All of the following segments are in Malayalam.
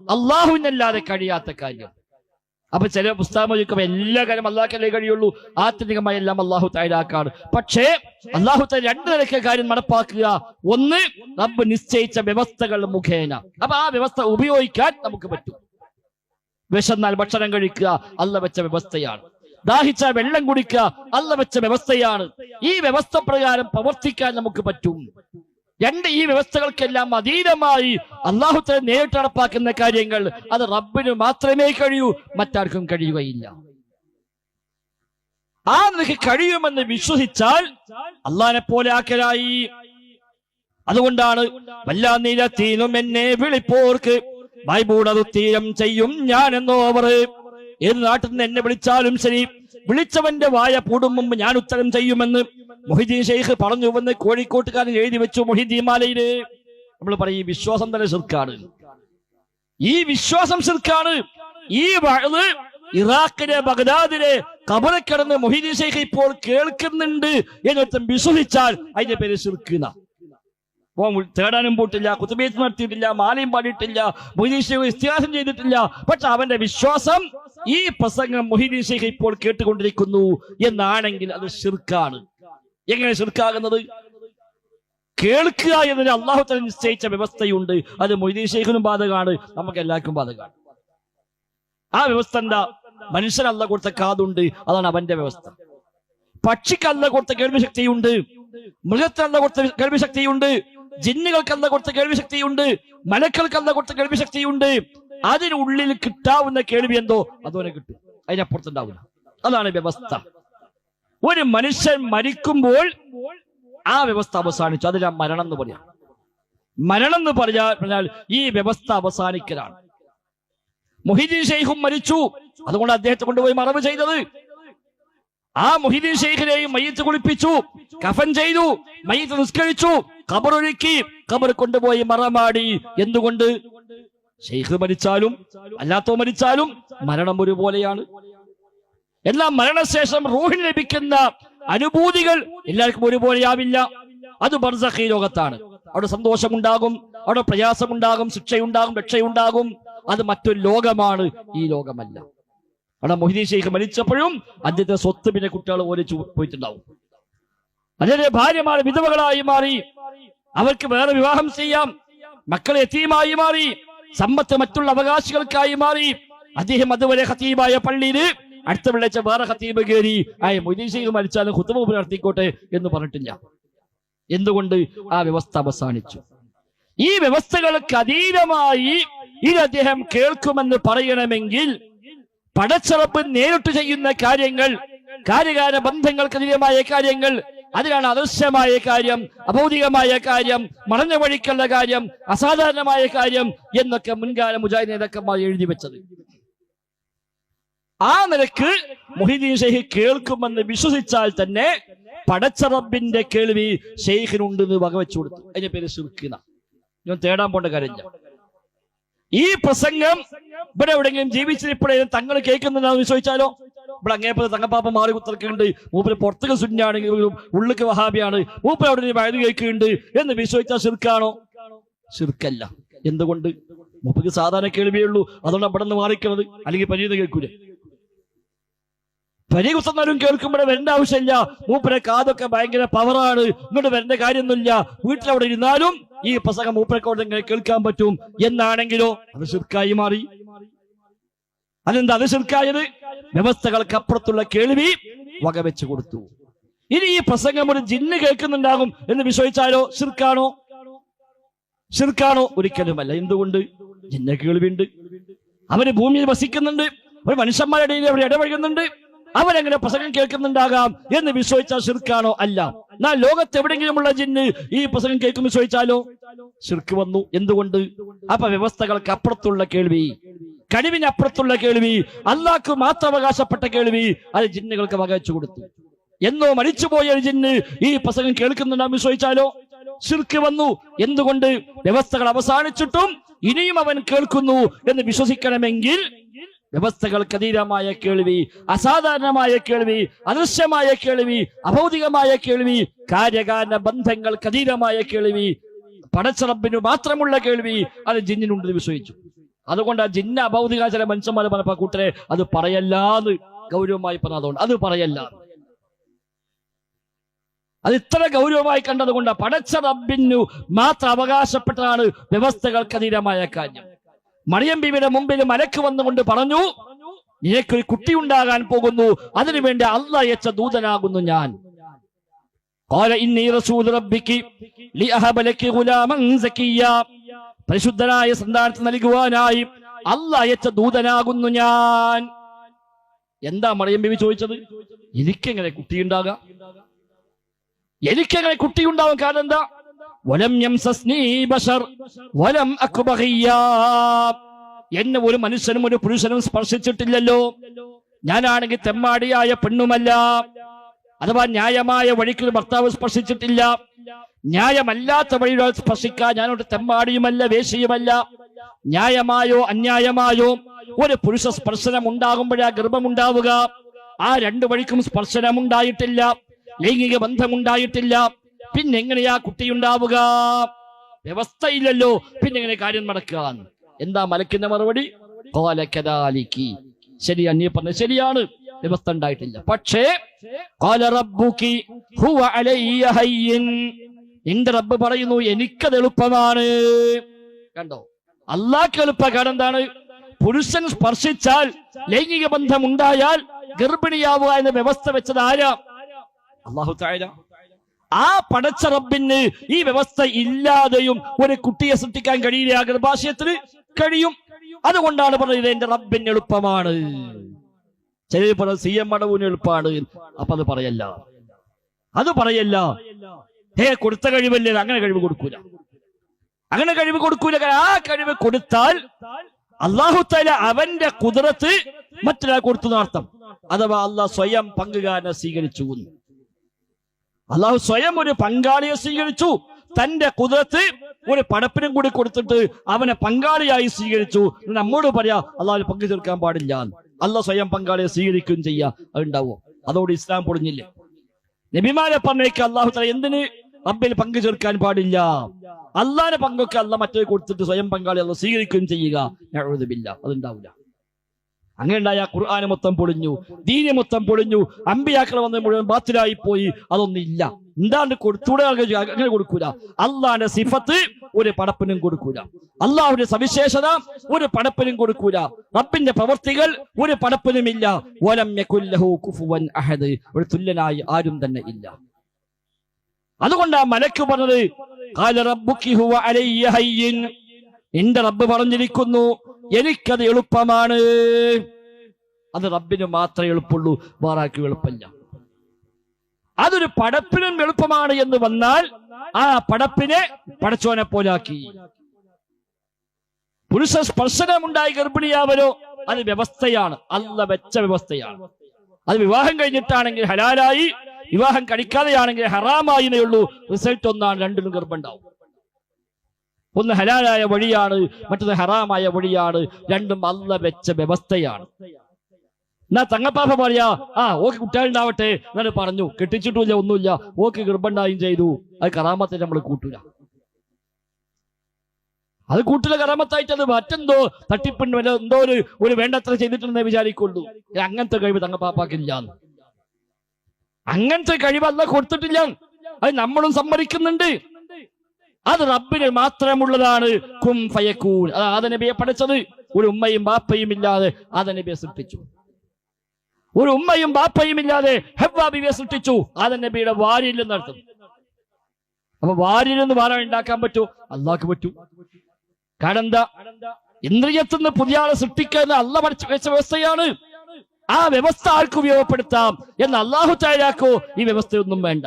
അള്ളാഹുവിനല്ലാതെ കഴിയാത്ത കാര്യം. അപ്പൊ ചില പുസ്തകം ചോദിക്കുമ്പോൾ എല്ലാ കാര്യം അള്ളാഹ്ക്കല്ലേ കഴിയുള്ളൂ, ആത്യന്തികമായി എല്ലാം അള്ളാഹു തആലക്കാണ്. പക്ഷേ അള്ളാഹു തആല രണ്ട് നിലയ്ക്ക് കാര്യം നടപ്പാക്കുക. ഒന്ന്, റബ്ബ് നിശ്ചയിച്ച വ്യവസ്ഥകൾ മുഖേന. അപ്പൊ ആ വ്യവസ്ഥ ഉപയോഗിക്കാൻ നമുക്ക് പറ്റും. വിശന്നാൽ ഭക്ഷണം കഴിക്കുക അള്ളാഹ് വെച്ച വ്യവസ്ഥയാണ്. ദാഹിച്ച വെള്ളം കുടിക്കുക അള്ളാഹ് വെച്ച വ്യവസ്ഥയാണ്. ഈ വ്യവസ്ഥ പ്രകാരം പ്രവർത്തിക്കാൻ നമുക്ക് പറ്റും. രണ്ട്, ഈ വ്യവസ്ഥകൾക്കെല്ലാം അതീതമായി അള്ളാഹു തആല നേരിട്ട് നടപ്പാക്കുന്ന കാര്യങ്ങൾ അത് റബ്ബിന് മാത്രമേ കഴിയൂ, മറ്റാർക്കും കഴിയുകയില്ല. ആ നിനക്ക് കഴിയുമെന്ന് വിശ്വസിച്ചാൽ അള്ളാഹിനെ പോലെ ആക്കലായി. അതുകൊണ്ടാണ് വല്ലാ നിലത്തീനും എന്നെ വിളിപ്പോർക്ക് ബൈബൂണത് തീരം ചെയ്യും ഞാൻ എന്നോവർ. ഏത് നാട്ടിൽ നിന്ന് എന്നെ വിളിച്ചാലും ശരി, വിളിച്ചവന്റെ വായ പൂടും മുമ്പ് ഞാൻ ഉത്തരം ചെയ്യുമെന്ന് മൊഹീദ്ദീൻ ഷെയ്ഖ് പറഞ്ഞുവെന്ന് കോഴിക്കോട്ടുകാരൻ എഴുതി വെച്ചു മൊഹീദ്ദീൻ മാലയില്. നമ്മൾ പറയും ഈ വിശ്വാസം തന്നെ ശിർക്കാണ്, ഈ വിശ്വാസം ശിർക്കാണ്. ഈ വഅദ് ഇറാഖിലെ ബഗ്ദാദിലെ ഖബറിൽ കിടന്ന് മൊഹീദ്ദീൻ ഷെയ്ഖ് ഇപ്പോൾ കേൾക്കുന്നുണ്ട് എന്നൊരുത്തൻ വിശ്വസിച്ചാൽ അതിന്റെ പേര് ശിർക്കിന. തേടാനും പോയിട്ടില്ല, കുത്തുബിയത്ത് നടത്തിയിട്ടില്ല, മാലയും പാടിയിട്ടില്ല, മൊഹീദ്ദീൻ ഷെയ്ഖ് ഇസ്തിഹാസം ചെയ്തിട്ടില്ല. പക്ഷെ അവന്റെ വിശ്വാസം ഈ പ്രസംഗം മൊഹീദ്ദീൻ ഷെയ്ഖ് ഇപ്പോൾ കേട്ടുകൊണ്ടിരിക്കുന്നു എന്നാണെങ്കിൽ അത് ശിർക്കാണ്. എങ്ങനെ ശിർക്കാകുന്നത്? കേൾക്കുക എന്നതിന് അള്ളാഹു തആല നിശ്ചയിച്ച വ്യവസ്ഥയുണ്ട്. അത് മൊഹീദ്ദീൻ ഷെയ്ഖിനും ബാധകമാണ്, നമുക്ക് എല്ലാവർക്കും ബാധകമാണ്. ആ വ്യവസ്ഥ എന്താ? മനുഷ്യൻ അള്ളാഹ് കൊടുത്ത കാതുണ്ട്, അതാണ് അവന്റെ വ്യവസ്ഥ. പക്ഷിക്ക് അള്ളാഹ് കൊടുത്ത കേൾവി ശക്തിയുണ്ട്, മൃഗത്തിന് അള്ളാഹ് കൊടുത്ത കേൾവി ശക്തിയുണ്ട്, ജിന്നുകൾക്ക് അള്ളാഹ് കൊടുത്ത കേൾവി ശക്തിയുണ്ട്, മലക്കൾക്ക് അള്ളാഹ് കൊടുത്ത കേൾവി ശക്തിയുണ്ട്. അതിനുള്ളിൽ കിട്ടാവുന്ന കേൾവി എന്തോ അതോനെ കിട്ടും, അതിനപ്പുറത്തുണ്ടാവില്ല. അതാണ് വ്യവസ്ഥ. ഒരു മനുഷ്യൻ മരിക്കുമ്പോൾ ആ വ്യവസ്ഥ അവസാനിച്ചു. അതിനാ മരണം എന്ന് പറയാം. മരണം എന്ന് പറഞ്ഞാൽ ഈ വ്യവസ്ഥ അവസാനിക്കലാണ്. മൊഹീദ്ദീൻ ഷെയ്ഖും മരിച്ചു, അതുകൊണ്ട് അദ്ദേഹത്തെ കൊണ്ടുപോയി മറവ് ചെയ്തത്. ആ മൊഹീദ്ദീൻ ഷെയ്ഖിനെയും മയ്യിത്ത് കുളിപ്പിച്ചു, കഫൻ ചെയ്തു, മയ്യിത്ത് നിസ്കരിച്ചു, ഖബറൊരുക്കി, ഖബർ കൊണ്ടുപോയി മറമാടി. എന്തുകൊണ്ട്? ഷെയ്ഖ് മരിച്ചാലും അല്ലാത്തോ മരിച്ചാലും മരണം ഒരുപോലെയാണ്. എല്ലാം മരണശേഷം റൂഹിന് ലഭിക്കുന്ന അനുഭൂതികൾ എല്ലാവർക്കും ഒരുപോലെയാവില്ല. അത് ബർസഖി ലോകത്താണ്. അവിടെ സന്തോഷമുണ്ടാകും, അവിടെ പ്രയാസമുണ്ടാകും, ശിക്ഷയുണ്ടാകും, രക്ഷയുണ്ടാകും. അത് മറ്റൊരു ലോകമാണ്, ഈ ലോകമല്ല. അവിടെ മൊഹീദ്ദീൻ ഷെയ്ഖ് മരിച്ചപ്പോഴും അദ്ദേഹത്തെ സ്വത്ത് പിന്നെ കുട്ടികൾ ഓലിച്ചു പോയിട്ടുണ്ടാവും. അതിന്റെ ഭാര്യമാർ വിധവകളായി മാറി, അവർക്ക് വേറെ വിവാഹം ചെയ്യാം, മക്കളെ യതീമായി മാറി, സമ്പത്ത് മറ്റുള്ള അവകാശികൾക്കായി മാറി. അദ്ദേഹം അതുവരെ ഖതീബായ പള്ളിയിൽ അടുത്ത വെള്ളിയാഴ്ച വേറെ ഖതീബ് കയറി മൊഹീദ്ദീൻ ഷെയ്ഖ് മരിച്ചാലും ഖുതുബ നടത്തിക്കോട്ടെ എന്ന് പറഞ്ഞിട്ടില്ല. എന്തുകൊണ്ട്? ആ വ്യവസ്ഥ അവസാനിച്ചു. ഈ വ്യവസ്ഥകൾക്ക് അതീതമായി ഇത് അദ്ദേഹം കേൾക്കുമെന്ന് പറയണമെങ്കിൽ പടച്ചറപ്പ് നേരിട്ട് ചെയ്യുന്ന കാര്യങ്ങൾ, കാര്യകാര ബന്ധങ്ങൾക്ക് അതീതമായ കാര്യങ്ങൾ, അതിലാണ് അദൃശ്യമായ കാര്യം, അഭൗതികമായ കാര്യം, മറഞ്ഞ വഴിക്കുള്ള കാര്യം, അസാധാരണമായ കാര്യം എന്നൊക്കെ മുൻകാല മുജാഹിദ് നേതാക്കന്മാർ എഴുതി വെച്ചത്. ആ നിലക്ക് മൊഹീദ്ദീൻ ഷെയ്ഖ് കേൾക്കുമെന്ന് വിശ്വസിച്ചാൽ തന്നെ പടച്ച റബ്ബിന്റെ കേൾവി ഷെയ്ഖിനുണ്ടെന്ന് വകവെച്ചു കൊടുത്തു. അതിന്റെ പേര് ശിർക്കിന. ഞാൻ തേടാൻ പോണ്ട കാര്യമില്ല. ഈ പ്രസംഗം ഇവിടെ എവിടെയെങ്കിലും ജീവിച്ചിരിപ്പോഴേലും തങ്ങൾ കേൾക്കുന്നുണ്ടാവും വിശ്വസിച്ചാലോ? ഇവിടെ അങ്ങേപ്പോ തങ്ങപ്പാപ്പ മാറി കുത്തർക്കുന്നുണ്ട്, മൂപ്പര് പുറത്തേക്ക് സുന്നാണെങ്കിലും ഉള്ളിക്ക് വഹാബിയാണ്, മൂപ്പര് അവിടെ വയത് കേൾക്കുന്നുണ്ട് എന്ന് വിശ്വസിച്ചാൽ ശിർക്കാണോ? ശിർക്കല്ല. എന്തുകൊണ്ട്? മൂപ്പർക്ക് സാധാരണ കേൾവിയുള്ളൂ, അതുകൊണ്ട് അവിടെ നിന്ന് മാറിക്കുന്നത്. അല്ലെങ്കിൽ പരീന്ന് കേൾക്കൂലേ? പരി കുത്തുന്നാലും കേൾക്കുമ്പോഴേ വരേണ്ട ആവശ്യമില്ല. മൂപ്പരെ കാതൊക്കെ ഭയങ്കര പവറാണ്, ഇങ്ങോട്ട് വരേണ്ട കാര്യമൊന്നുമില്ല, വീട്ടിലവിടെ ഇരുന്നാലും ഈ പ്രസംഗം മൂപ്പരെക്കോട്ട് ഇങ്ങനെ കേൾക്കാൻ പറ്റും എന്നാണെങ്കിലോ അത് ശിർക്കായി മാറി. അതെന്താ അത് ശിർക്കായത്? വ്യവസ്ഥകൾക്ക് അപ്പുറത്തുള്ള കേൾവി വകവെച്ചു കൊടുത്തു. ഇനി ഈ പ്രസംഗം ഒരു ജിന്ന് കേൾക്കുന്നുണ്ടാകും എന്ന് വിശ്വസിച്ചാലോ ശിർക്കാണോ? ശിർക്കാണോ? ഒരിക്കലുമല്ല. എന്തുകൊണ്ട്? ജിന്ന കേൾവിയുണ്ട്, അവര് ഭൂമിയിൽ വസിക്കുന്നുണ്ട്, ഒരു മനുഷ്യന്മാരുടെ ഇടയിൽ അവർ ഇടപഴകുന്നുണ്ട്, അവരെങ്ങനെ പ്രസംഗം കേൾക്കുന്നുണ്ടാകാം എന്ന് വിശ്വസിച്ചാൽ ശിർക്കാണോ? അല്ല. എന്നാൽ ലോകത്ത് എവിടെയെങ്കിലുമുള്ള ജിന്ന് ഈ പ്രസംഗം കേൾക്കും വിശ്വസിച്ചാലോ ശിർക്ക് വന്നു. എന്തുകൊണ്ട്? അപ്പൊ വ്യവസ്ഥകൾക്ക് അപ്പുറത്തുള്ള കേൾവി, കഴിവിനപ്പുറത്തുള്ള കേൾവി, അല്ലാഹ്ക്ക് മാത്രം അവകാശപ്പെട്ട കേൾവി അത് ജിന്നുകൾക്ക് വകവെച്ചു കൊടുത്തു. എന്നോ മരിച്ചുപോയ ഒരു ജിന്ന് ഈ പ്രസംഗം കേൾക്കുന്നുണ്ടാകും വിശ്വസിച്ചാലോ ശിർക്ക് വന്നു. എന്തുകൊണ്ട്? വ്യവസ്ഥകൾ അവസാനിച്ചിട്ടും ഇനിയും അവൻ കേൾക്കുന്നു എന്ന് വിശ്വസിക്കണമെങ്കിൽ വ്യവസ്ഥകൾക്ക് അതീതമായ കേൾവി, അസാധാരണമായ കേൾവി, അദൃശ്യമായ കേൾവി, അഭൗതികമായ കേൾവി, കാര്യകാരണ ബന്ധങ്ങൾക്ക് അതീതമായ കേൾവി, പടച്ച റബ്ബിനു മാത്രമുള്ള കേൾവി അത് ജിന്നിനുണ്ടെന്ന് വിശ്വസിച്ചു. അതുകൊണ്ട് ആ ജിന്ന അഭൗതിക ചില മനുഷ്യന്മാരെ പറഞ്ഞപ്പോ കൂട്ടരെ അത് പറയല്ലാന്ന് ഗൗരവമായി പറഞ്ഞതുകൊണ്ട് അത് പറയല്ല. അത് ഇത്ര ഗൗരവമായി കണ്ടതുകൊണ്ട് പടച്ച റബ്ബിനു മാത്രം അവകാശപ്പെട്ടതാണ് വ്യവസ്ഥകൾക്കതീതമായ കാര്യം. മറിയം ബീവിയുടെ മുമ്പിൽ മലക്ക് വന്നുകൊണ്ട് പറഞ്ഞു, നിനക്കൊരു കുട്ടി ഉണ്ടാകാൻ പോകുന്നു, അതിനുവേണ്ടി അല്ലാഹ് അയച്ച ദൂതനാകുന്നു ഞാൻ. പരിശുദ്ധനായ സന്താനത്തെ നൽകുവാനായി അല്ലാഹ് അയച്ച ദൂതനാകുന്നു ഞാൻ. എന്താ മറിയം ബീവി ചോദിച്ചത്? എനിക്കെങ്ങനെ കുട്ടിയുണ്ടാകാം? എനിക്കെങ്ങനെ കുട്ടിയുണ്ടാവും? കാരണം എന്താ? വലം യംസസ്നീ ബശർ വലം അകു ബഗിയ്യാ. എന്നെ ഒരു മനുഷ്യനും ഒരു പുരുഷനും സ്പർശിച്ചിട്ടില്ലല്ലോ. ഞാനാണെങ്കിൽ തെമ്മാടിയായ പെണ്ണുമല്ല, അഥവാ ന്യായമായ വഴിക്ക് ഭർത്താവ് സ്പർശിച്ചിട്ടില്ല. ന്യായമല്ലാത്ത വഴിയുടെ സ്പർശിക്കാൻ ഞാനോട് തെമ്മാടിയുമല്ല, വേശ്യയുമല്ല. ന്യായമായോ അന്യായമായോ ഒരു പുരുഷ സ്പർശനം ഉണ്ടാകുമ്പോഴാ ഗർഭമുണ്ടാവുക. ആ രണ്ടു വഴിക്കും സ്പർശനം ഉണ്ടായിട്ടില്ല, ലൈംഗിക ബന്ധമുണ്ടായിട്ടില്ല. പിന്നെങ്ങനെയാ കുട്ടിയുണ്ടാവുക? വ്യവസ്ഥയില്ലല്ലോ, പിന്നെങ്ങനെ കാര്യം നടക്കുക? എന്താ മലക്കിന്റെ മറുപടി? ഖാലകദാലികി. ശരിയാ, നീ പറഞ്ഞത് ശരിയാണ്, വ്യവസ്ഥ ഉണ്ടായിട്ടില്ല. പക്ഷേ ഖാല റബ്ബുകി ഹുവ അലയ്യ ഹയ്യിൻ. നിന്റെ റബ്ബ് പറയുന്നു എനിക്കത് എളുപ്പമാണ്. കണ്ടോ, അല്ലാഹ്ക്ക് എളുപ്പ. കാരണം എന്താണ്? പുരുഷൻ സ്പർശിച്ചാൽ ലൈംഗിക ബന്ധം ഉണ്ടായാൽ ഗർഭിണിയാവുക എന്ന വ്യവസ്ഥ വെച്ചത് ആരാ? അല്ലാഹു തആല. ആ പടച്ച റബ്ബിന് ഈ വ്യവസ്ഥ ഇല്ലാതെയും ഒരു കുട്ടിയെ സൃഷ്ടിക്കാൻ കഴിയില്ല. ഗർഭാശയത്തിന് കഴിയും. അതുകൊണ്ടാണ് പറഞ്ഞത് എന്റെ റബ്ബിന് എളുപ്പമാണ്. ചിലർ പറഞ്ഞത് CM മടവൂന് എളുപ്പമാണ്. അപ്പൊ അത് പറയല്ല, അത് പറയല്ല. കൊടുത്ത കഴിവല്ലേ, അങ്ങനെ കഴിവ് കൊടുക്കൂല, അങ്ങനെ കഴിവ് കൊടുക്കൂല. ആ കഴിവ് കൊടുത്താൽ അല്ലാഹു തആല അവന്റെ ഖുദ്റത്ത് മറ്റൊരാൾ കൊടുത്തു എന്നർത്ഥം. അഥവാ അല്ലാഹ് സ്വയം പങ്കുകാരനെ സ്വീകരിച്ചു. അല്ലാഹു സ്വയം ഒരു പങ്കാളിയെ സ്വീകരിച്ചു. തന്റെ ഖുദ്റത്ത് ഒരു പടപ്പിനും കൂടി കൊടുത്തിട്ട് അവനെ പങ്കാളിയായി സ്വീകരിച്ചു. നമ്മോട് പറയാ അല്ലാഹു പങ്കു ചേർക്കാൻ പാടില്ല. അല്ലാഹ് സ്വയം പങ്കാളിയെ സ്വീകരിക്കുകയും ചെയ്യാ. അതുണ്ടാവോ? അതോട് ഇസ്ലാം പൊളിഞ്ഞില്ലേ? നബിമാരെ പറഞ്ഞേക്ക് അല്ലാഹു തആല എന്തിന് റബ്ബിൽ പങ്കു ചേർക്കാൻ പാടില്ല? അള്ളാഹിന്റെ പങ്കൊക്കെ അല്ലാഹ് മറ്റേ കൊടുത്തിട്ട് സ്വയം പങ്കാളി അല്ലാഹ് സ്വീകരിക്കുകയും ചെയ്യുക. നഊദു ബില്ലാഹ്. അതുണ്ടാവില്ല. അങ്ങനെ ഉണ്ടായ ഖുർആന് മൊത്തം പൊളിഞ്ഞു, ദീന് മൊത്തം പൊളിഞ്ഞു, അമ്പിയാക്കൾ വന്ന് മുഴുവൻ ബാത്തിലായി പോയി. അതൊന്നും ഇല്ല. എന്താണ്ട് കൊടുത്തൂടെ? അങ്ങനെ കൊടുക്കൂല. അള്ളാഹിന്റെ സിഫത്ത് ഒരു പടപ്പിനും കൊടുക്കൂല. അള്ളാഹുവിന്റെ സവിശേഷത ഒരു പടപ്പിനും കൊടുക്കൂല. റബ്ബിന്റെ പ്രവർത്തികൾ ഒരു പടപ്പിനും ഇല്ല. വലം യകുൽ ലഹു കുഫുവൻ അഹദ്. ഒരു തുല്യനായി ആരും തന്നെ ഇല്ല. അതുകൊണ്ടാ മലക്ക് പറഞ്ഞത് ഖാല റബ്ബുകി ഹുവ അലയ്യ ഹയ്യിൻ. എന്റെ റബ്ബ് പറഞ്ഞിരിക്കുന്നു എനിക്കത് എളുപ്പമാണ്. അത് റബ്ബിന് മാത്രമേ എളുപ്പമുള്ളൂ, വേറെ ആർക്കും എളുപ്പമില്ല. അതൊരു പടപ്പിനും എളുപ്പമാണ് എന്ന് വന്നാൽ ആ പടപ്പിനെ പടച്ചോനെ പോലാക്കി. പുരുഷ സ്പർശനമുണ്ടായി ഗർഭിണിയാവലോ അത് വ്യവസ്ഥയാണ്, അല്ലാഹ് വെച്ച വ്യവസ്ഥയാണ്. അത് വിവാഹം കഴിഞ്ഞിട്ടാണെങ്കിൽ ഹലാലായി, വിവാഹം കഴിക്കാതെയാണെങ്കിൽ ഹറാമായിനേ ഉള്ളൂ. റിസൾട്ട് ഒന്നാണ്, രണ്ടിലും ഗർഭമുണ്ടാവും. ഒന്ന് ഹലാലായ വഴിയാണ്, മറ്റൊന്ന് ഹറാമായ വഴിയാണ്. രണ്ടും അല്ലാഹ് വെച്ച വ്യവസ്ഥയാണ്. എന്നാ തങ്ങപ്പാപ്പ പറയാ ഓക്ക് കുട്ടികളുണ്ടാവട്ടെ എന്നാണ് പറഞ്ഞു, കെട്ടിച്ചിട്ടില്ല, ഒന്നുമില്ല, ഓക്ക് ഗർഭമുണ്ടായും ചെയ്തു. അത് കറാമത്തെ നമ്മൾ കൂട്ടൂല, അത് കൂട്ടിലെ കറാമത്തായിട്ട് അത് മറ്റെന്തോ തട്ടിപ്പിന് എന്തോ ഒരു വേണ്ടത്ര ചെയ്തിട്ടുണ്ടെന്നേ വിചാരിക്കുള്ളൂ. അങ്ങനത്തെ കഴിവ് തങ്ങപ്പാപ്പാക്കില്ല. അങ്ങനത്തെ കഴിവ് അല്ലാഹ് കൊടുത്തിട്ടില്ല. അത് നമ്മളും സമ്മതിക്കുന്നുണ്ട്. അത് റബ്ബിന് മാത്രമുള്ളതാണ്. കും ഫയകൂൻ. അത് ആദം നബിയെ പഠിച്ചത് ഒരു ഉമ്മയും ബാപ്പയും ഇല്ലാതെ ആദം നബിയെ സൃഷ്ടിച്ചു. ഒരു ഉമ്മയും ബാപ്പയും ഇല്ലാതെ ഹവ്വാ ബിവിയെ സൃഷ്ടിച്ചു. ആദം നബിയുടെ വാരിയിൽ നടത്തും. അപ്പൊ വാരിയിൽ നിന്ന് വാര ഉണ്ടാക്കാൻ പറ്റുമോ? അള്ളാഹ്ക്ക് പറ്റൂ. കാരണം എന്താ? ഇന്ദ്രിയത്തിൽ നിന്ന് പുതിയ ആളെ സൃഷ്ടിക്കുന്ന അള്ളാഹ് പഠിച്ച വെച്ച വ്യവസ്ഥയാണ്. ആ വ്യവസ്ഥ ആർക്ക് ഉപയോഗപ്പെടുത്താം എന്ന് അല്ലാഹു തആലാക്കോ ഈ വ്യവസ്ഥയൊന്നും വേണ്ട.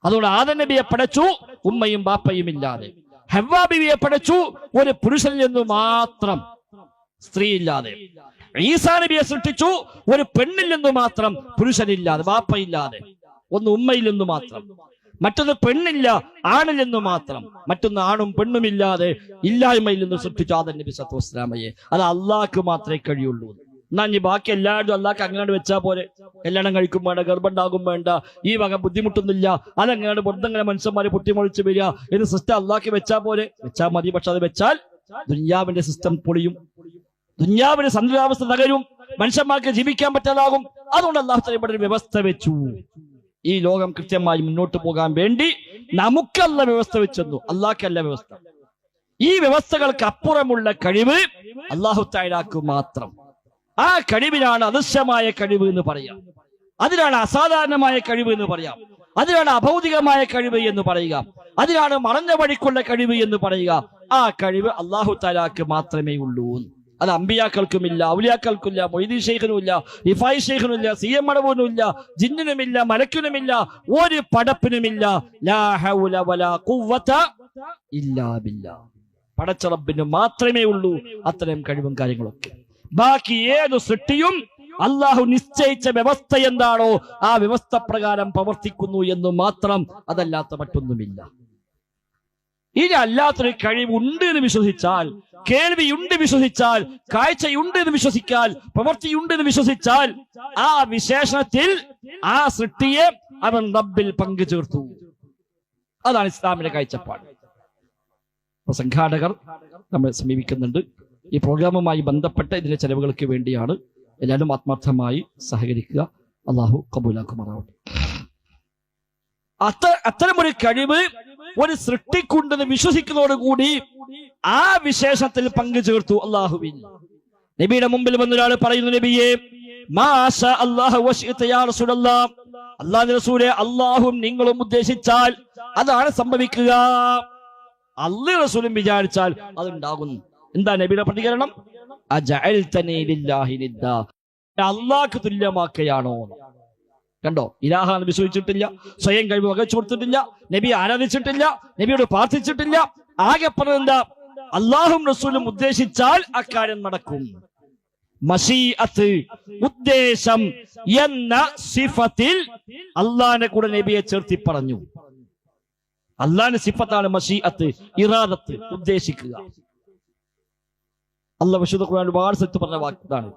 അതുകൊണ്ട് ആദം നബിയെ പടച്ചു ഉമ്മയും ബാപ്പയും ഇല്ലാതെ. ഹവ്വാ ബിവിയെ പടച്ചു ഒരു പുരുഷനിൽ നിന്ന് മാത്രം, സ്ത്രീയില്ലാതെ. ഈസാ നബിയെ സൃഷ്ടിച്ചു ഒരു പെണ്ണിൽ നിന്ന് മാത്രം, പുരുഷനില്ലാതെ, ബാപ്പയില്ലാതെ. ഒന്ന് ഉമ്മയിൽ നിന്ന് മാത്രം, മറ്റൊന്ന് പെണ്ണില്ല ആണിൽ നിന്ന് മാത്രം, മറ്റൊന്ന് ആണും പെണ്ണുമില്ലാതെ ഇല്ലായ്മയിൽ നിന്ന് സൃഷ്ടിച്ചു ആദം നബി സല്ലല്ലാഹു അലൈഹി വസല്ലമയെ. അത് അള്ളാഹ്ക്ക് മാത്രമേ കഴിയുള്ളൂ. എന്നാ ഇനി ബാക്കി എല്ലാവരും അള്ളാഹ്ക്ക് അങ്ങാണ്ട് വെച്ചാ പോലെ. കല്യാണം കഴിക്കും വേണ്ട, ഗർഭമുണ്ടാകും വേണ്ട, ഈ വക ബുദ്ധിമുട്ടൊന്നുമില്ല, അതങ്ങാണ്ട് ബുദ്ധങ്ങനെ മനുഷ്യന്മാരെ പൊട്ടിമൊളിച്ച് വരിക എന്ന് സിസ്റ്റം അള്ളാഹ്ക്ക് വെച്ചാ പോലെ. വെച്ചാൽ മതി. പക്ഷെ അത് വെച്ചാൽ ദുനിയാവിന്റെ സിസ്റ്റം പൊളിയും, ദുനിയാവിന്റെ സന്തുലിതാവസ്ഥ തകരും, മനുഷ്യന്മാർക്ക് ജീവിക്കാൻ പറ്റാതാകും. അതുകൊണ്ട് അല്ലാഹു തആല ഇവിടെ ഒരു വ്യവസ്ഥ വെച്ചു. ഈ ലോകം കൃത്യമായി മുന്നോട്ട് പോകാൻ വേണ്ടി നമുക്കല്ല വ്യവസ്ഥ വെച്ചെന്നു, അല്ലാഹ്ക്കല്ല വ്യവസ്ഥ. ഈ വ്യവസ്ഥകൾക്ക് അപ്പുറമുള്ള കഴിവ് അല്ലാഹു തആലക്ക് മാത്രം. ആ കഴിവിനാണ് അദൃശ്യമായ കഴിവ് എന്ന് പറയാം, അതിനാണ് അസാധാരണമായ കഴിവ് എന്ന് പറയാം, അതിനാണ് അഭൗതികമായ കഴിവ് എന്ന് പറയുക, അതിനാണ് മറഞ്ഞ വഴിക്കുള്ള കഴിവ് എന്ന് പറയുക. ആ കഴിവ് അല്ലാഹു തആലക്ക് മാത്രമേ ഉള്ളൂ. അത് അമ്പിയാക്കൾക്കുമില്ല, ഔലിയാക്കൾക്കില്ല, മൊയ്തീൻ ശൈഖിനുമില്ല, റിഫായി ശൈഖിനുമില്ല, സിഎം മടവൂനുമില്ല, ജിന്നിനുമില്ല, മലക്കിനുമില്ല, ഒരു പടപ്പിനുമില്ല. ലാ ഹൗല വലാ ഖുവത ഇല്ലാ ബില്ലാഹ്. പടച്ച റബ്ബിന് മാത്രമേ ഉള്ളൂ അത്തരം കഴിവും കാര്യങ്ങളൊക്കെ. ബാക്കി ഏതു സൃഷ്ടിയും അള്ളാഹു നിശ്ചയിച്ച വ്യവസ്ഥ എന്താണോ ആ വ്യവസ്ഥ പ്രകാരം പ്രവർത്തിക്കുന്നു എന്ന് മാത്രം, അതല്ലാത്ത മറ്റൊന്നുമില്ല. ഇനി അല്ലാത്തൊരു കഴിവുണ്ട് എന്ന് വിശ്വസിച്ചാൽ, കേൾവിയുണ്ട് വിശ്വസിച്ചാൽ, കാഴ്ചയുണ്ട് എന്ന് വിശ്വസിച്ചാൽ, പ്രവൃത്തിയുണ്ട് എന്ന് വിശ്വസിച്ചാൽ, ആ വിശേഷണത്തിൽ ആ സൃഷ്ടിയെ അവൻ റബ്ബിൽ പങ്കു ചേർത്തു. അതാണ് ഇസ്ലാമിന്റെ കാഴ്ചപ്പാട്. സംഘാടകർ നമ്മളെ സമീപിക്കുന്നുണ്ട്. ഈ പ്രോഗ്രാമുമായി ബന്ധപ്പെട്ട ഇതിന്റെ ചെലവുകൾക്ക് വേണ്ടിയാണ്. എല്ലാവരും ആത്മാർത്ഥമായി സഹകരിക്കുക. അള്ളാഹു കബൂലാക്കുമാറാവട്ടെ. അത്തരമൊരു കഴിവ് ഒരു സൃഷ്ടിക്കുണ്ടെന്ന് വിശ്വസിക്കുന്നതോടുകൂടി ആ വിശേഷത്തിൽ പങ്കു ചേർത്തു അള്ളാഹുവിൽ. നബിയുടെ മുമ്പിൽ വന്നൊരാൾ പറയുന്നു, നബിയെ മാഷാ അല്ലാഹു വശിഅത യാ റസൂലല്ലാഹ്, അല്ലാഹുവിന്റെ റസൂലേ, അള്ളാഹും നിങ്ങളും ഉദ്ദേശിച്ചാൽ അതാണ് സംഭവിക്കുക. അല്ലാഹു റസൂലും വിചാരിച്ചാൽ അതുണ്ടാകുന്നു. എന്താ നബിയുടെ പ്രതികരണം? അജഅൽതനി ലില്ലാഹി നിദ്ദാ, അല്ലാഹുക്ക് തുല്യമാക്കുകയാണോ? കണ്ടോ, ഇലാഹാന്ന് വിശ്വസിച്ചിട്ടില്ല, സ്വയം കഴിവ് വകച്ചു കൊടുത്തിട്ടില്ല, നബി ആരാധിച്ചിട്ടില്ല, നബിയോട് പ്രാർത്ഥിച്ചിട്ടില്ല. ആകെ പറഞ്ഞത് എന്താ? അല്ലാഹും റസൂലും ഉദ്ദേശിച്ചാൽ അക്കാര്യം നടക്കും. മശീഅത്ത്, ഉദ്ദേശം എന്ന സിഫത്തിൽ അള്ളാഹിന്റെ കൂടെ നബിയെ ചേർത്തി പറഞ്ഞു. അള്ളാഹിന്റെ സിഫത്താണ് മശീഅത്ത്, ഇറാദത്ത്, ഉദ്ദേശിക്കുക. അല്ലാഹു വിശുദ്ധ ഖുർആൻ ഒരുപാട് സ്ഥലത്ത് പറഞ്ഞ വാക്കാണ്.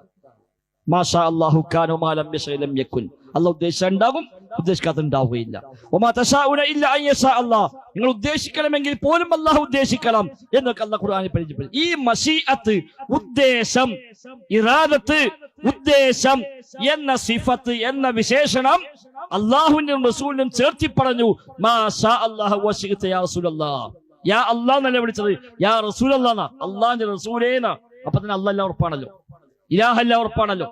മാഷാ അല്ലാഹു കാന വമാ ലം യശഅ ലം യകുൻ. അല്ലാഹു ഉദ്ദേശിച്ചുണ്ടാകും, ഉദ്ദേശിക്കാത്തുണ്ടാവുകയില്ല. വമാ തശാഉന ഇല്ല അൻ യശാ അല്ലാഹ്, നിങ്ങൾ ഉദ്ദേശിക്കണമെങ്കിൽ പോലും അല്ലാഹു ഉദ്ദേശിക്കണം എന്നൊക്കെ അല്ലാഹു ഖുർആനിൽ പരിചയപ്പെടുത്തി. ഈ മശീഅത്ത്, ഉദ്ദേശം, ഇറാദത്ത്, ഉദ്ദേശം എന്ന സിഫത്ത് എന്ന വിശേഷണം അല്ലാഹുവിനും റസൂലിനും ചേർത്തി പറഞ്ഞു. മാഷാ അല്ലാഹു വശിഅത യാ റസൂലല്ലാഹ്, യാ അല്ലാഹ് എന്നല്ല വിളിച്ചത്, യാ റസൂലല്ലാഹ്, അല്ലാഹുവിന്റെ റസൂലേന്ന്. അപ്പൊ തന്നെ അല്ലാഹ് എല്ലാം ഉറപ്പാണല്ലോ, ഇലാഹ എല്ലാം ഉറപ്പാണല്ലോ.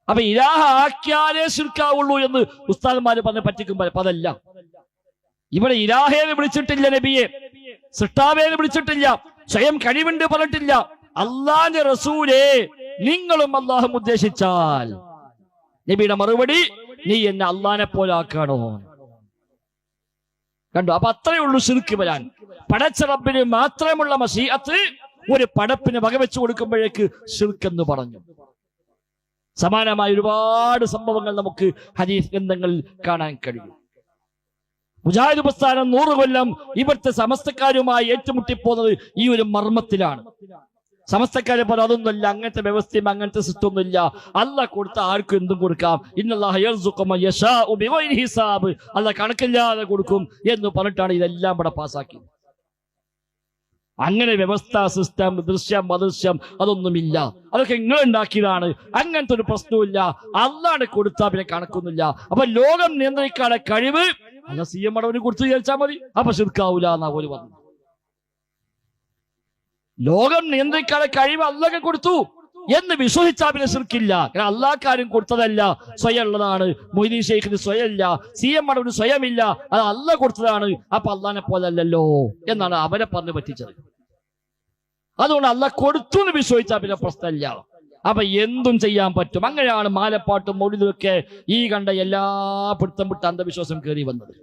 അപ്പൊ ഇലാഹ ആക്കിയാലേ ശിർക്കാവുള്ളൂ എന്ന് ഉസ്താദന്മാര് പറഞ്ഞ് പറ്റിക്കുമ്പോ അതല്ല. ഇവിടെ ഇലാഹേന്ന് വിളിച്ചിട്ടില്ല നബിയെ, സൃഷ്ടാവേന്ന് വിളിച്ചിട്ടില്ല, സ്വയം കഴിവുണ്ട് പറഞ്ഞിട്ടില്ല. അല്ലാഹുവിന്റെ റസൂലേ, നിങ്ങളും അല്ലാഹും ഉദ്ദേശിച്ചാൽ. നബിയുടെ മറുപടി, നീ എന്നെ അല്ലാഹനെ പോലെ ആക്കാണോ? കണ്ടു. അപ്പൊ അത്രയേ ഉള്ളൂ ശിർക്ക് വരാൻ. പടച്ച റബ്ബിന് മാത്രമുള്ള മശീഅത്ത് ഒരു പടപ്പിന് വകവെച്ചു കൊടുക്കുമ്പോഴേക്ക് ശിർക്ക് എന്ന് പറഞ്ഞു. സമാനമായ ഒരുപാട് സംഭവങ്ങൾ നമുക്ക് ഹദീസ് ഗ്രന്ഥങ്ങളിൽ കാണാൻ കഴിയും. മുജാഹിദ് പ്രസ്ഥാനം 100 കൊല്ലം ഇവിടുത്തെ സമസ്തക്കാരുമായി ഏറ്റുമുട്ടിപ്പോകുന്നത് ഈ ഒരു മർമ്മത്തിലാണ്. സമസ്തക്കാരെ പോലെ അതൊന്നുമല്ല, അങ്ങനത്തെ വ്യവസ്ഥയും അങ്ങനത്തെ സിസ്റ്റം ഒന്നുമില്ല. അല്ലാഹ് കൊടുത്ത ആർക്കും എന്തും കൊടുക്കാം. ഇന്നല്ലാഹ യർസുഖു മൻ യശാഉ ബിഗൈരി ഹിസാബ്, അല്ലാഹ് കണക്കില്ലാതെ കൊടുക്കും എന്ന് പറഞ്ഞിട്ടാണ് ഇതെല്ലാം ഇവിടെ പാസ്സാക്കിയത്. അങ്ങനെ വ്യവസ്ഥ, സിസ്റ്റം, ദൃശ്യം, അദൃശ്യം അതൊന്നുമില്ല. അതൊക്കെ നിങ്ങൾ ഉണ്ടാക്കിയതാണ്. അങ്ങനത്തെ ഒരു പ്രശ്നവുമില്ല. അല്ലാഹ് കൊടുത്താൽ പിന്നെ കണക്കൊന്നുമില്ല. അപ്പൊ ലോകം നിയന്ത്രിക്കാനുള്ള കഴിവ് അല്ല സിഎം മടവിന് കൊടുത്തു വിചാരിച്ചാൽ മതി, അപ്പൊ ശിർക്കാവൂല എന്നാ പോലും പറഞ്ഞു. ലോകം നിയന്ത്രിക്കാനുള്ള കഴിവ് അല്ലാഹ് കൊടുത്തു എന്ന് വിശ്വസിച്ചാൽ പിന്നെ ശിർക്കില്ല. കാരണം അല്ലാഹ്ക്കാരും കൊടുത്തതല്ല, സ്വയം ഉള്ളതാണ്. മൊയ്തീൻ ശൈഖിന് സ്വയമില്ല, സിഎം മടവിന് സ്വയമില്ല, അത് അല്ലാഹ് കൊടുത്തതാണ്. അപ്പൊ അല്ലാഹനെ പോലെ അല്ലല്ലോ എന്നാണ് അവരെ പറഞ്ഞു പറ്റിച്ചത്. അതുകൊണ്ട് അല്ലാഹ് കൊടുത്തു എന്ന് വിശ്വസിച്ചാൽ പിന്നെ പ്രശ്നമില്ല. അപ്പൊ എന്തും ചെയ്യാൻ പറ്റും. അങ്ങനെയാണ് മാലപ്പാട്ടും മൗലിദുമൊക്കെ ഈ കണ്ട എല്ലാ പിടുത്തം വിട്ട അന്ധവിശ്വാസം കയറി വന്നത്.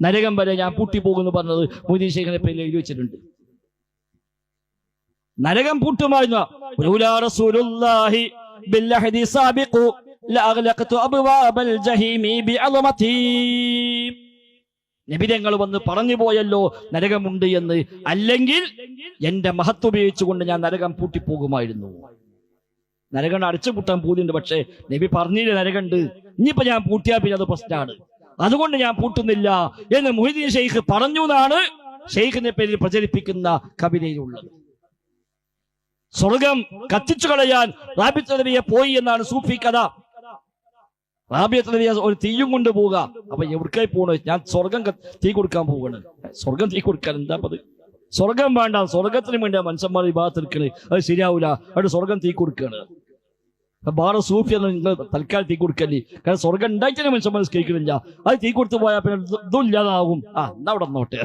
നരകം വരെ ഞാൻ പൂട്ടിപ്പോകുന്നു പറഞ്ഞത് മൊയ്തീൻ ശൈഖിനെ പേരിൽ എഴുതി വെച്ചിട്ടുണ്ട്. നരകം പൂട്ടുമായിരുന്നു. നബിതങ്ങൾ വന്ന് പറഞ്ഞു പോയല്ലോ നരകമുണ്ട് എന്ന്, അല്ലെങ്കിൽ എന്റെ മഹത്വം ഉപയോഗിച്ചുകൊണ്ട് ഞാൻ നരകം പൂട്ടിപ്പോകുമായിരുന്നു. നരകം അടച്ചു പൂട്ടാൻ പൂതിയുണ്ട്, പക്ഷേ നബി പറഞ്ഞില്ല നരകമുണ്ട്, ഇനിയിപ്പോ ഞാൻ പൂട്ടിയാൽ പിന്നെ അത് പ്രശ്നമാണ്, അതുകൊണ്ട് ഞാൻ പൂട്ടുന്നില്ല എന്ന് മൊയ്തീൻ ശൈഖ് പറഞ്ഞു എന്നാണ് ഷെയ്ഖിന്റെ പേരിൽ പ്രചരിപ്പിക്കുന്ന കവിതയിലുള്ളത്. സ്വർഗം കത്തിച്ചു കളയാൻ റാബിഅത്ത് നബിയെ പോയി എന്നാണ് സൂഫി കഥ. റാബിഅത്ത് നബിയെ ഒരു തീയും കൊണ്ട് പോവുക. അപ്പൊ എവിടേക്കായി പോണു? ഞാൻ സ്വർഗം തീ കൊടുക്കാൻ പോവാണ്. സ്വർഗം തീ കൊടുക്കാൻ എന്താ പത്? സ്വർഗം വേണ്ട, സ്വർഗത്തിന് വേണ്ടി മനുഷ്യന്മാർ വിഭാഗത്ത് എടുക്കണേ, അത് ശരിയാവൂല, അവിടെ സ്വർഗം തീ കൊടുക്കുകയാണ്. ബാറ സൂഫി എന്ന് നിങ്ങൾ തൽക്കാലം തീ കൊടുക്കല്ലേ, കാരണം സ്വർഗം ഉണ്ടായിട്ടേ മനുഷ്യന്മാർ സ്കേക്കണില്ല. അത് തീ കൊടുത്തു പോയാൽ പിന്നെ ഇതും ഇല്ലാതാവും. എന്നാ അവിടെ നോട്ടെ,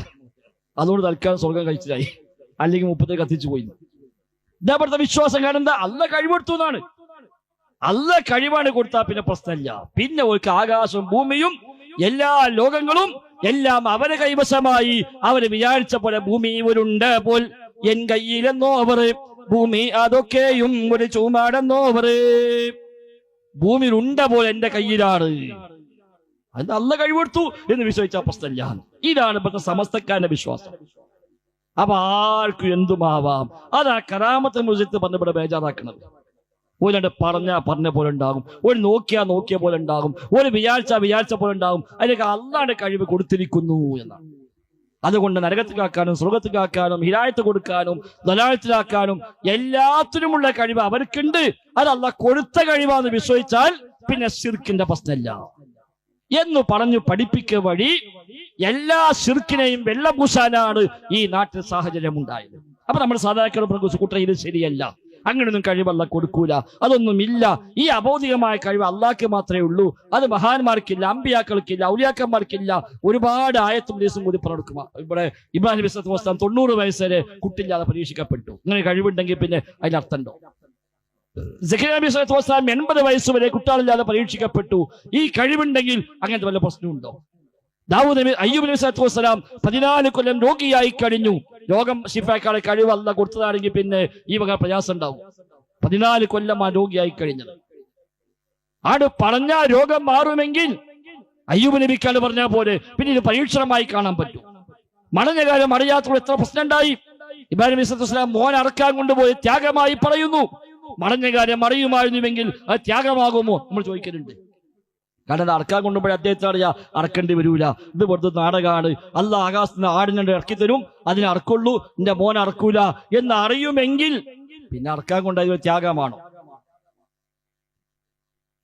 അതുകൊണ്ട് തൽക്കാലം സ്വർഗം കഴിച്ചിട്ടായി, അല്ലെങ്കിൽ 30 കത്തിച്ചു പോയി. ഇതേപോലത്തെ വിശ്വാസം കാരണം എന്താ? അല്ല കഴിവെടുത്തു എന്നാണ്. അല്ല കഴിവാണ് കൊടുത്താൽ പിന്നെ പ്രശ്നമില്ല. പിന്നെ ഒരു ആകാശവും ഭൂമിയും എല്ലാ ലോകങ്ങളും എല്ലാം അവരെ കൈവശമായി. അവര് വിചാരിച്ച പോലെ ഭൂമി ഒരുണ്ട് പോൽ എൻ കയ്യിലെന്നോവർ, ഭൂമി അതൊക്കെയും ഒരു ചൂമാടെന്നോവർ. ഭൂമി ഉണ്ട പോലെ എന്റെ കയ്യിലാണ്. അത് അല്ല കഴിവെടുത്തു എന്ന് വിശ്വസിച്ചാൽ പ്രശ്നമില്ല. ഇതാണ് ഇപ്പോഴത്തെ സമസ്തക്കാരന്റെ വിശ്വാസം. അപ്പൊ ആർക്കും എന്തുമാവാം. അതാ കറാമത്ത് മുസിത്ത് പറഞ്ഞിവിടെ ബേജാറാക്കുന്നത്. ഒരു പറഞ്ഞ പോലെ ഉണ്ടാകും, ഒരു നോക്കിയ പോലെ ഉണ്ടാകും, ഒരു വിചാരിച്ച പോലെ ഉണ്ടാകും. അതിലേക്ക് അള്ളാന്റെ കഴിവ് കൊടുത്തിരിക്കുന്നു എന്നാണ്. അതുകൊണ്ട് നരകത്തിലാക്കാനും സ്വർഗത്തിലാക്കാനും ഹിദായത്ത് കൊടുക്കാനും ദലാലത്തിലാക്കാനും എല്ലാത്തിനുമുള്ള കഴിവ് അവർക്കുണ്ട്. അത് അള്ളാഹ് കൊടുത്ത കഴിവാന്ന് വിശ്വസിച്ചാൽ പിന്നെ ശിർക്കിന്റെ പ്രശ്നമില്ല എന്ന് പറഞ്ഞു പഠിപ്പിക്കുക വഴി എല്ലാ ശിർക്കിനെയും വെള്ളപൂശാനാണ് ഈ നാട്ടിൽ സാഹചര്യം ഉണ്ടായത്. അപ്പൊ നമ്മൾ സാധാരണ കൂട്ടർ ഇത് ശരിയല്ല, അങ്ങനെയൊന്നും കഴിവല്ല കൊടുക്കൂല, അതൊന്നുമില്ല. ഈ അബൗദികമായ കഴിവ് അള്ളാഹ്ക്ക് മാത്രമേ ഉള്ളൂ. അത് മഹാന്മാർക്കില്ല, അമ്പിയാക്കൾക്കില്ല, ഔലിയാക്കന്മാർക്കില്ല. ഒരുപാട് ആയത്തും ദിവസം കൂടി പറഞ്ഞെടുക്കും. ഇവിടെ ഇബ്രാഹിം നബി സ്വല്ലല്ലാഹു അലൈഹി വസല്ലം 90 വയസ്സ് വരെ കുട്ടിയില്ലാതെ പരീക്ഷിക്കപ്പെട്ടു. ഇങ്ങനെ കഴിവുണ്ടെങ്കിൽ പിന്നെ അതിനർത്ഥമുണ്ടോ? സക്കറിയ നബി സ്വല്ലല്ലാഹു അലൈഹി വസല്ലം 80 വയസ്സ് വരെ കുട്ടികളില്ലാതെ പരീക്ഷിക്കപ്പെട്ടു. ഈ കഴിവുണ്ടെങ്കിൽ അങ്ങനത്തെ വല്ല പ്രശ്നമുണ്ടോ? ദാവൂദ് നബി അയ്യൂബ് നബി സ്വല്ലല്ലാഹു അലൈഹി വസല്ലം 14 കൊല്ലം രോഗിയായി കഴിഞ്ഞു. രോഗം ശിഫാക്കാളെ കഴിവ് അല്ലാഹ് കൊടുത്തതാണെങ്കിൽ പിന്നെ ഈ വക പ്രയാസം ഉണ്ടാവും. 14 കൊല്ലം ആ രോഗിയായി കഴിഞ്ഞത്. ആട് പറഞ്ഞ രോഗം മാറുമെങ്കിൽ അയ്യൂബ് നബിക്കാണ് പറഞ്ഞ പോലെ പിന്നെ ഇത് പരീക്ഷണമായി കാണാൻ പറ്റും. മടഞ്ഞ കാലം അറിയാത്തപ്പോൾ എത്ര പ്രശ്നം ഉണ്ടായി. ഇബ്രാഹിം നബി സ്വല്ലല്ലാഹു അലൈഹി വസല്ലം മോൻ അറക്കാൻ കൊണ്ടുപോയി ത്യാഗമായി പറയുന്നു. മടഞ്ഞ കാര്യം അറിയുമായിരുന്നുവെങ്കിൽ അത് ത്യാഗമാകുമോ നമ്മൾ ചോദിക്കലുണ്ട്. കാരണം അത് അറക്കാൻ കൊണ്ടുപോയി അദ്ദേഹത്തിന് അറിയാം അറക്കേണ്ടി വരൂല, ഇത് വെറുതെ നാടകമാണ്, അള്ളാഹ് ആകാശത്തിന് ആടിനെ ഇറക്കി തരും, അതിനെ അറക്കുള്ളൂ, എന്റെ മോൻ അറക്കൂല എന്ന് അറിയുമെങ്കിൽ പിന്നെ അറക്കാൻ കൊണ്ടത് ത്യാഗമാണോ?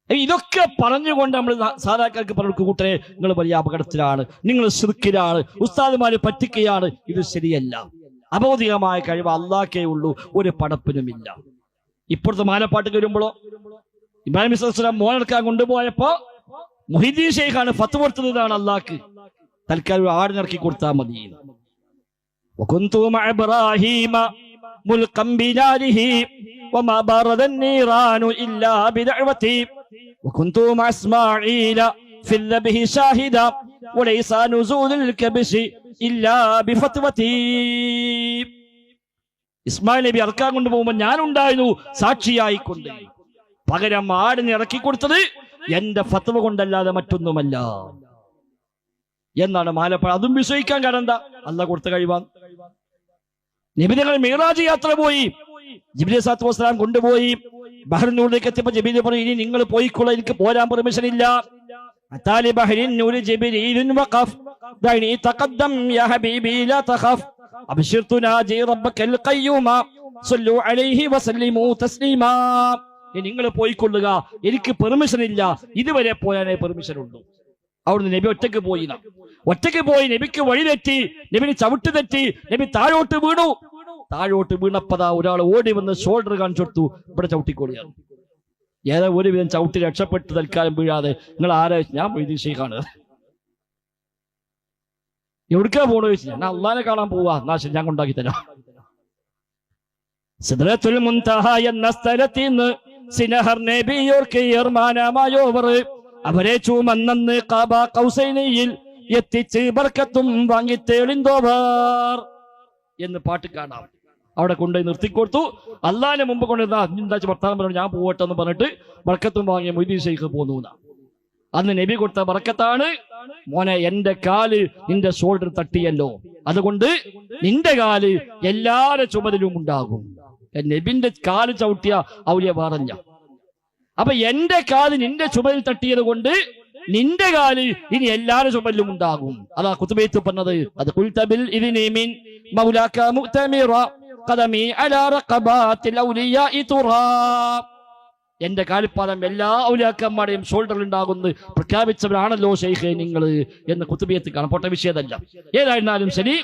ഇതൊക്കെ പറഞ്ഞുകൊണ്ട് നമ്മൾ സാധാരണക്കാർക്ക് പറഞ്ഞു, കൂട്ടരെ നിങ്ങൾ വലിയ അപകടത്തിലാണ്, നിങ്ങൾ ശിർക്കിലാണ്, ഉസ്താദുമാര് പറ്റിക്കുകയാണ്. ഇത് ശരിയല്ല. അബൗദികമായ കഴിവ് അള്ളാഹ്ക്കേ ഉള്ളൂ, ഒരു പടപ്പിനുമില്ല. ഇപ്പോഴത്തെ മാലപ്പാട്ട് വരുമ്പോഴോ ഇബ്രാഹിം നബി സ്വല്ലല്ലാഹു അലൈഹി വസല്ലം മോനെടുക്കാൻ കൊണ്ടുപോയപ്പോ മുഹീദ്ദീൻ ശൈഖാണ് ഫത്വ കൊടുത്തതാണ് അള്ളാഹ്ക്ക് തൽക്കാലം ഒരു ആടിനിറക്കി കൊടുത്താൽ മതി. വകുന്തു മഅ ഇബ്രാഹീമ മുൽഖം ബിനാരിഹി വമാ ബറദൻ നീറാനു ഇല്ലാ ബിദഅവതി വകുന്തു മഅ ഇസ്മാഈല ഫിൽ ലബ്ഹി ഷാഹിദ വലൈസ നുസൂലുൽ കബ്ശി ഇല്ലാ ബിഫത്വതി. ഇസ്മായിൽ നബി അറക്കാൻ കൊണ്ടുപോകുമ്പോൾ ഞാനുണ്ടായിരുന്നു സാക്ഷിയായിക്കൊണ്ട്. പകരം ആടിനെ ഇറക്കി കൊടുത്തത് എന്റെ ഫത്വ കൊണ്ടല്ലാതെ മറ്റൊന്നുമല്ല എന്നാണ് മാലപ്പാട്. അതും വിശ്വസിക്കാൻ കാരണം എന്താ? അള്ളാഹ് കൊടുത്ത കഴിവാൻ. നബി തങ്ങൾ മിഅ്റാജ് യാത്ര പോയി, ജിബ്രീൽ സ്വല്ലല്ലാഹു അലൈഹി വസല്ലം കൊണ്ടുപോയി. ബഹ്റിനൂരിലേക്ക് എത്തിയപ്പോൾ ജിബ്രീൽ പറഞ്ഞു, ഇനി നിങ്ങൾ പോയിക്കൊള്ളാം, എനിക്ക് പോരാൻ പെർമിഷൻ ഇല്ല. അതാലി ബഹ്റിനൂരി ജിബ്രീലുൻ വഖഫ് ദൈനി തഖദ്ദം യാ ഹബീബി ലാ തഖഫ് അബ്ശിർ തുനാജി റബ്ബക്കൽ ഖയ്യൂമ സല്ലു അലൈഹി വസല്ലിമു തസ്ലീമാ. നിങ്ങൾ പോയിക്കൊള്ളുക, എനിക്ക് പെർമിഷൻ ഇല്ല, ഇതുവരെ പോയാനേ പെർമിഷൻ ഉള്ളൂ. അവിടുന്ന് നബി ഒറ്റയ്ക്ക് പോയി നബിക്ക് വഴി തെറ്റി, നബിന് ചവിട്ട് തെറ്റി, നബി താഴോട്ട് വീണു. താഴോട്ട് വീണപ്പതാ ഒരാൾ ഓടി വന്ന് ഷോൾഡർ കാണിച്ചു കൊടുത്തു, ഇവിടെ ചവിട്ടിക്കൊള്ളിയാണ്. ഏതാ ഒരുവിധം ചവിട്ടി രക്ഷപ്പെട്ട് തൽക്കാലം വീഴാതെ. നിങ്ങൾ ആരാ? ഞാൻ മുഹീദ്ദീൻ ശൈഖാണ്. എവിടേക്കാ പോണോ ചോദിച്ചു. ഞാൻ അള്ളാനെ കാണാൻ പോവാ. എന്നാ ശരി, ഞാൻ കൊണ്ടാക്കി തരാം. സിദ്റത്തുൽ മുൻതഹ എന്ന സ്ഥലത്ത് നിന്ന് സിനഹർ നബിയോർക്ക് ഏർമാനമായോവർ അവരെ ചുമന്നന്ന് ഖബ ഖൗസൈനിയിൽ എത്തിച്ച് ബർക്കത്തും വാങ്ങി തേളിന്തോവർ എന്ന് പാട്ട് കാണാം. അവിടെ കൊണ്ടുപോയി നിർത്തിക്കൊടുത്തു. അള്ളാഹിന്റെ മുമ്പ് കൊണ്ടുവന്ന എന്താ വർത്താനം പറഞ്ഞു, ഞാൻ പോവട്ടെ എന്ന് പറഞ്ഞിട്ട് ബർക്കത്തും വാങ്ങിയ മുഹീദ്ദീൻ ശൈഖ് പോന്നു. അന്ന് നബി കൊടുത്ത ബർക്കത്താണ്, മോനെ എന്റെ കാല് നിന്റെ ഷോൾഡർ തട്ടിയല്ലോ, അതുകൊണ്ട് നിന്റെ കാല് എല്ലാരെ ചുമതലും ഉണ്ടാകും. നബിന്റെ കാല് ചവിട്ടിയ ഔലിയ വേറല്ല. അപ്പൊ എന്റെ കാല് നിന്റെ ചുമതിൽ തട്ടിയത് കൊണ്ട് നിന്റെ കാല് ഇനി എല്ലാവരുടെ ചുമലിലും ഉണ്ടാകും. അതാ ഖുതുബൈത്ത് പറഞ്ഞത്. അത് ഖുൽത ബിൽ ഇദ്നി മിൻ മൗലാക മുഅ്തമിറ ഖദമി അലാ റഖബാത്തിൽ ഔലിയാഇ തുറാബ്. എന്റെ കാലിപ്പാദം എല്ലാ ഔലിയാക്കന്മാരുടെയും ഷോൾഡറിൽ ഉണ്ടാകുന്നു പ്രഖ്യാപിച്ചവരാണല്ലോ ശൈഖേ നിങ്ങൾ എന്ന് കുത്തുബിയത്ത് കാണാം. പൊട്ട വിഷയതല്ല. ഏതായിരുന്നാലും ശരി,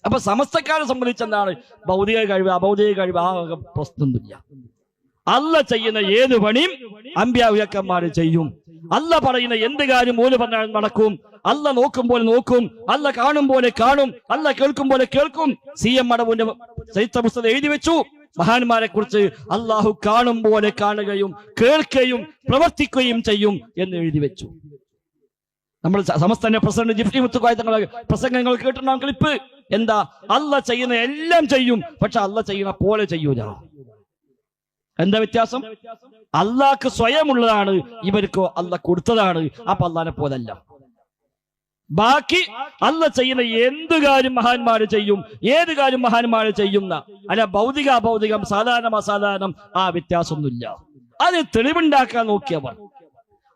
അപ്പൊ സമസ്തക്കാരെ സംബന്ധിച്ചെന്താണ് ഭൗതിക കഴിവ് അഭൗതിക കഴിവ് ആ പ്രശ്നമൊന്നുമില്ല. അല്ല ചെയ്യുന്ന ഏത് പണിയും അമ്പിയാ ഔലിയാക്കന്മാർ ചെയ്യും. അല്ല പറയുന്ന എന്ത് കാര്യം ഓല് പറഞ്ഞാൽ നടക്കും. അല്ല നോക്കും പോലെ നോക്കും, അല്ല കാണും പോലെ കാണും, അല്ല കേൾക്കും പോലെ കേൾക്കും. CM മടവുവിന്റെ ചരിത്ര പുസ്തകം എഴുതി വെച്ചു, മഹാന്മാരെ കുറിച്ച് അള്ളാഹു കാണും പോലെ കാണുകയും കേൾക്കുകയും പ്രവർത്തിക്കുകയും ചെയ്യും എന്ന് എഴുതി വെച്ചു. നമ്മൾ സമസ്തന്റെ പ്രസിഡന്റ് ജിഫ്രി മുത്തുക്കോയ തങ്ങളുടെ പ്രസംഗങ്ങൾ കേട്ടിട്ടുണ്ടാകും ക്ലിപ്പ്. എന്താ? അല്ല ചെയ്യുന്ന എല്ലാം ചെയ്യും, പക്ഷെ അല്ല ചെയ്യുന്ന പോലെ ചെയ്യൂല. എന്താ വ്യത്യാസം? അള്ളാഹ്ക്ക് സ്വയമുള്ളതാണ്, ഇവർക്കോ അല്ല കൊടുത്തതാണ്. അപ്പൊ അള്ളാഹിനെ പോലല്ല. ബാക്കി അല്ല ചെയ്യുന്ന എന്ത് കാര്യം മഹാന്മാര് ചെയ്യും, ഏത് കാര്യം മഹാന്മാര് ചെയ്യുന്ന, അല്ല ഭൗതിക അഭൗതികം സാധാരണ അസാധാരണം ആ വ്യത്യാസമൊന്നുമില്ല. അത് തെളിവുണ്ടാക്കാൻ നോക്കിയവർ.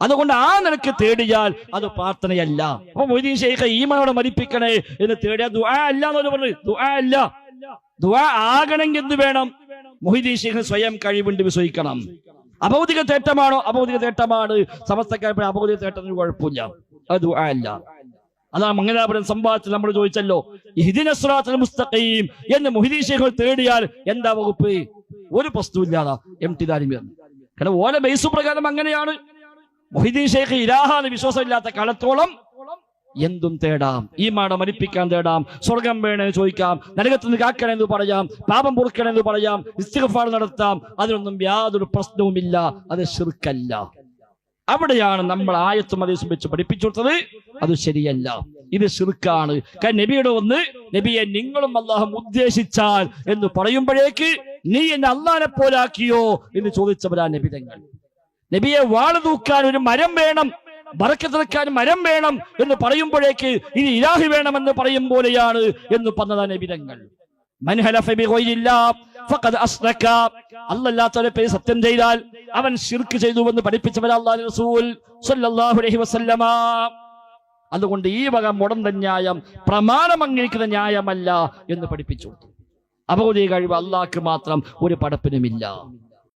അതുകൊണ്ട് ആ നിലക്ക് തേടിയാൽ അത് പ്രാർത്ഥനയല്ല. അപ്പൊ മൊയ്തീൻ ശൈഖ് ഈമാനോടെ മരിപ്പിക്കണേ എന്ന് തേടിയാൽ ദുആ അല്ല എന്നൊരു പറഞ്ഞു. ദുആ അല്ല. ദുആ ആകണമെങ്കിൽ എന്ത് വേണം? മൊയ്തീൻ ശൈഖ് സ്വയം കഴിവുണ്ട് വിശ്വസിക്കണം. അഭൗതിക തേട്ടമാണോ? അഭൗതിക തേട്ടമാണ്. സമസ്തക്കാർ അഭൗതിക തേട്ടത്തിന് കുഴപ്പമില്ല. അത് ദുആ അല്ല. അതാണ് മംഗലാപുരം സംവാദത്തിൽ നമ്മൾ ചോദിച്ചല്ലോ, ഇഹ്ദിന സിറാത്തൽ മുസ്തഖീം എന്ന് മൊയ്തീൻ ശൈഖ് തേടിയാൽ എന്താ വകുപ്പ്? ഒരു പ്രശ്നമില്ലാതാ MT ദാരിമി. കാരണം ഓല ബേസ് പ്രകാരം അങ്ങനെയാണ്. മൊയ്തീൻ ശൈഖ് ഇലാഹാന്ന് വിശ്വാസമില്ലാത്ത കാലത്തോളം എന്തും തേടാം. ഈമാനെ മരിപ്പിക്കാൻ തേടാം, സ്വർഗം വേണേ ചോദിക്കാം, നരകത്തുനിന്ന് കാക്കണമെന്ന് പറയാം, പാപം പൊറുക്കണമെന്ന് പറയാം, ഇസ്തിഗ്ഫാർ നടത്താം. അതിനൊന്നും യാതൊരു പ്രശ്നവുമില്ല. അത് ശിർക്കല്ല. അവിടെയാണ് നമ്മൾ ആയത്തും ഹദീസും വെച്ച് പഠിപ്പിച്ചു കൊടുത്തത്. അത് ശരിയല്ല, ഇത് ശിർക്കാണ്. കാരണം നബിയുടെ ഒന്ന്, നബിയെ നിങ്ങളും അല്ലാഹു ഉദ്ദേശിച്ചാൽ എന്ന് പറയുമ്പോഴേക്ക് നീ എന്നെ അല്ലാഹനെ പോലാക്കിയോ എന്ന് ചോദിച്ചവരാ നബിതങ്ങൾ. നബിയെ വാള് തൂക്കാൻ ഒരു മരം വേണം, ബറക്കത്തെടുക്കാൻ മരം വേണം എന്ന് പറയുമ്പോഴേക്ക് ഇനി ഇലാഹി വേണമെന്ന് പറയും പോലെയാണ് എന്ന് പറഞ്ഞതാ നബിതങ്ങൾ. മൻ ഹലഫ ബിഗൈരില്ലാഹ് ഫഖദ് അശ്റക. അല്ലാഹുവിന്റെ പേര് സത്യം ചെയ്താൽ അവൻ ശിർക്ക് ചെയ്തു എന്ന് പഠിപ്പിച്ചവരാ അല്ലാഹുവിന്റെ റസൂൽ സ്വല്ലല്ലാഹു അലൈഹി വസല്ലമ. അതുകൊണ്ട് ഈ വക മുടന്ത ന്യായം പ്രമാണം അംഗീകരിക്കുന്ന ന്യായമല്ല എന്ന് പഠിപ്പിച്ചു. അഭൗതിക കഴിവ് അല്ലാഹ്ക്ക് മാത്രം, ഒരു പടപ്പിനുമില്ല.